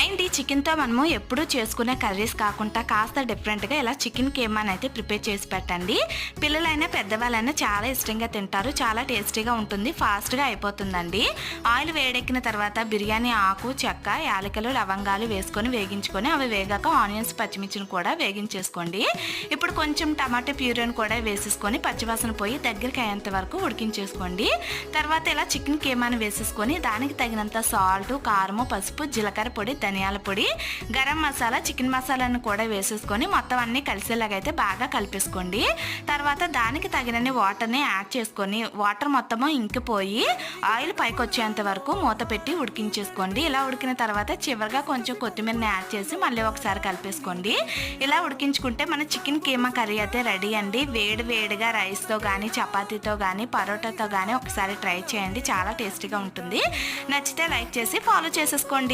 And ఈ చికెన్తో మనము ఎప్పుడూ చేసుకునే కర్రీస్ కాకుండా కాస్త డిఫరెంట్గా ఇలా చికెన్ కీమాని అయితే ప్రిపేర్ చేసి పెట్టండి. పిల్లలైనా పెద్దవాళ్ళైనా చాలా ఇష్టంగా తింటారు. చాలా టేస్టీగా ఉంటుంది, ఫాస్ట్గా అయిపోతుందండి. ఆయిల్ వేడెక్కిన తర్వాత బిర్యానీ ఆకు, చెక్క, యాలకులు, లవంగాలు వేసుకొని వేగించుకొని అవి వేగాక ఆనియన్స్, పచ్చిమిర్చిని కూడా వేగించేసుకోండి. ఇప్పుడు కొంచెం టమాటో ప్యూరీని కూడా వేసేసుకొని పచ్చివాసన పోయి దగ్గరికి అయ్యేంత వరకు ఉడికించేసుకోండి. తర్వాత ఇలా చికెన్ కీమాని వేసేసుకొని దానికి తగినంత సాల్ట్, కారము, పసుపు, జీలకర్ర పొడి, ధనియాల పొడి, గరం మసాలా, చికెన్ మసాలాను కూడా వేసేసుకొని మొత్తం అన్నీ కలిసేలాగైతే బాగా కలిపేసుకోండి. తర్వాత దానికి తగినన్ని వాటర్ని యాడ్ చేసుకొని వాటర్ మొత్తము ఇంకిపోయి ఆయిల్ పైకి వచ్చేంత వరకు మూత పెట్టి ఉడికించేసుకోండి. ఇలా ఉడికిన తర్వాత చివరిగా కొంచెం కొత్తిమీరని యాడ్ చేసి మళ్ళీ ఒకసారి కలిపేసుకోండి. ఇలా ఉడికించుకుంటే మన చికెన్ కీమా కర్రీ అయితే రెడీ అండి. వేడి వేడిగా రైస్తో కానీ, చపాతీతో కానీ, పరోటాతో కానీ ఒకసారి ట్రై చేయండి. చాలా టేస్టీగా ఉంటుంది. నచ్చితే లైక్ చేసి ఫాలో చేసేసుకోండి.